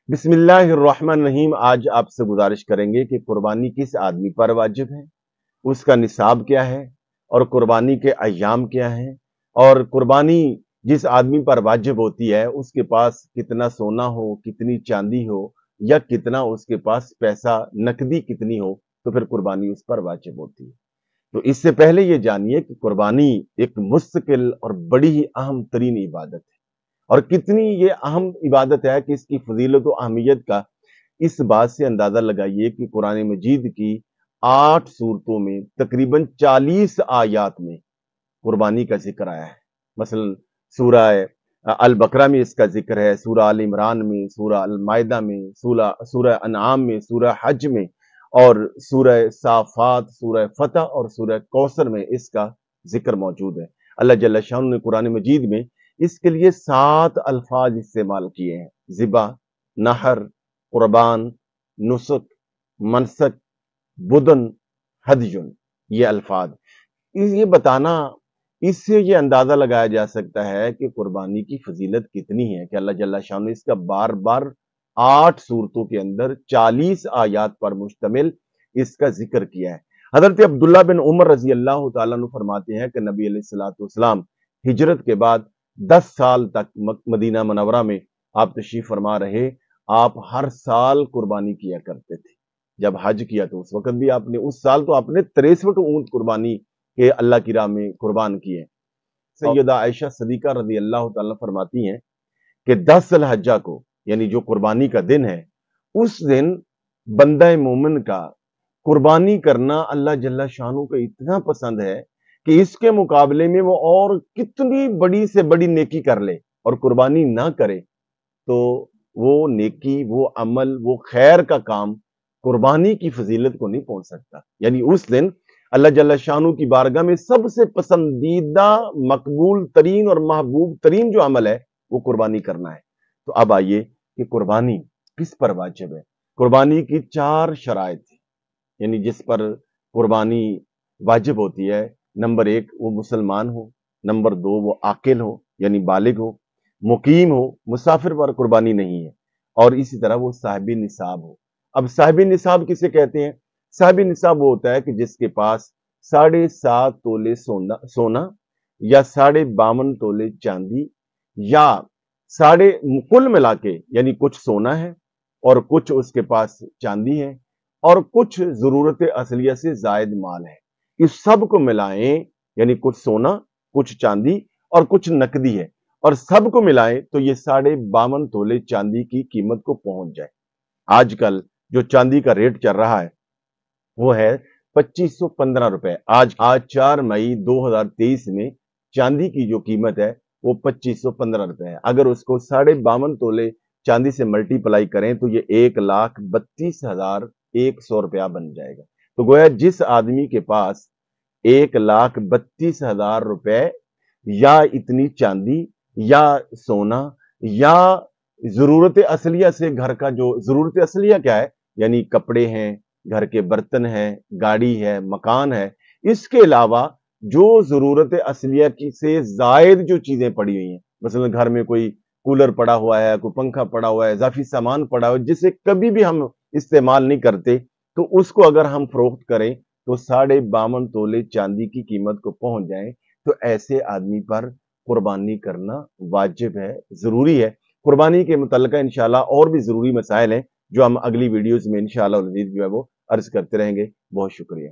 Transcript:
बिस्मिल्लाहिर्रहमानिर्रहीम। आज आपसे गुजारिश करेंगे कि कुर्बानी किस आदमी पर वाजिब है, उसका निसाब क्या है और कुर्बानी के अय्याम क्या हैं, और कुर्बानी जिस आदमी पर वाजिब होती है उसके पास कितना सोना हो, कितनी चांदी हो, या कितना उसके पास पैसा नकदी कितनी हो, तो फिर कुर्बानी उस पर वाजिब होती है। तो इससे पहले ये जानिए कि कुर्बानी एक मुस्तकिल और बड़ी ही अहम तरीन इबादत है, और कितनी ये अहम इबादत है कि इसकी फजीलत और अहमियत का इस बात से अंदाजा लगाइए कि कुरान मजीद की 8 सूरतों में तकरीबन 40 आयात में कुर्बानी का जिक्र आया है। मसलन सूरह अल बकरा में इसका जिक्र है, सूरह अल इमरान में, सूरह अल मायदा में, सूरह अनआम में, सूरह हज में, और सूरह साफात, सूरह फतह और सूरह कौसर में इसका जिक्र मौजूद है। अल्लाह जल्ल शान ने कुरान मजीद में इसके लिए 7 अल्फाज इस्तेमाल किए हैं: ज़िबा, नहर, कुर्बान, नुसक, मनसक, बुदन, हदयुन। ये अल्फाज ये बताना, इससे ये अंदाजा लगाया जा सकता है कि कुर्बानी की फजीलत कितनी है कि अल्लाह जल्ल शान ने इसका बार बार 8 सूरतों के अंदर 40 आयात पर मुश्तमिल इसका जिक्र किया है। हजरत अब्दुल्ला बिन उमर रजी अल्लाह तआला अन्हु फरमाते हैं कि नबी अलैहिस्सलातु वस्सलाम हिजरत के बाद 10 साल तक मदीना मनवरा में आप तशरीफ फरमा रहे। आप हर साल कुर्बानी किया करते थे। जब हज किया तो उस वक्त भी आपने, उस साल तो आपने 63 ऊंट कुर्बानी के अल्लाह की राह में कुर्बान किए। सैयदा आयशा सदीका रजी अल्लाह तआला फरमाती हैं कि 10 ज़ुल्हज्जा को, यानी जो कुर्बानी का दिन है, उस दिन बंदा मोमिन का कुर्बानी करना अल्लाह जल्ल शानू को इतना पसंद है कि इसके मुकाबले में वो और कितनी बड़ी से बड़ी नेकी कर ले और कुर्बानी ना करे, तो वो नेकी, वो अमल, वो खैर का काम कुर्बानी की फजीलत को नहीं पहुंच सकता। यानी उस दिन अल्लाह जल्ल शानू की बारगाह में सबसे पसंदीदा, मकबूल तरीन और महबूब तरीन जो अमल है वो कुर्बानी करना है। तो अब आइए कि कुर्बानी किस पर वाजिब है। कुर्बानी की 4 शराइत है, यानी जिस पर कुर्बानी वाजिब होती है। नंबर 1 वो मुसलमान हो, नंबर 2 वो आकिल हो यानी बालिग हो, मुकीम हो, मुसाफिर पर कुर्बानी नहीं है, और इसी तरह वो साहिब निसाब हो। अब साहिब निसाब किसे कहते हैं? साहिब निसाब वो होता है कि जिसके पास 7.5 तोले सोना या 52.5 तोले चांदी, या साढ़े, कुल मिला के, यानी कुछ सोना है और कुछ उसके पास चांदी है और कुछ जरूरत असलिया से जायद माल है। इस सब को मिलाएं, यानी कुछ सोना, कुछ चांदी और कुछ नकदी है, और सबको मिलाएं तो ये 52.5 तोले चांदी की कीमत को पहुंच जाए। आजकल जो चांदी का रेट चल रहा है वो है 2515 रुपए। आज 4 मई 2023 में चांदी की जो कीमत है वो 2515 रुपए है। अगर उसको 52.5 तोले चांदी से मल्टीप्लाई करें तो ये 1,32,100 रुपया बन जाएगा। तो गोया जिस आदमी के पास 1,32,000 रुपए या इतनी चांदी या सोना या जरूरत असलिया से, घर का जो जरूरत असलिया क्या है, यानी कपड़े हैं, घर के बर्तन हैं, गाड़ी है, मकान है, इसके अलावा जो जरूरत असलिया की से जायद जो चीजें पड़ी हुई हैं, मसलन घर में कोई कूलर पड़ा हुआ है, कोई पंखा पड़ा हुआ है, इजाफी सामान पड़ा हुआ है जिसे कभी भी हम इस्तेमाल नहीं करते, तो उसको अगर हम फरोख्त करें तो 52.5 तोले चांदी की कीमत को पहुंच जाए, तो ऐसे आदमी पर कुर्बानी करना वाजिब है, जरूरी है। कुर्बानी के मुतल्लिका इंशाल्लाह और भी जरूरी मसाइल हैं जो हम अगली वीडियोस में इंशाल्लाह जो है वो अर्ज करते रहेंगे। बहुत शुक्रिया।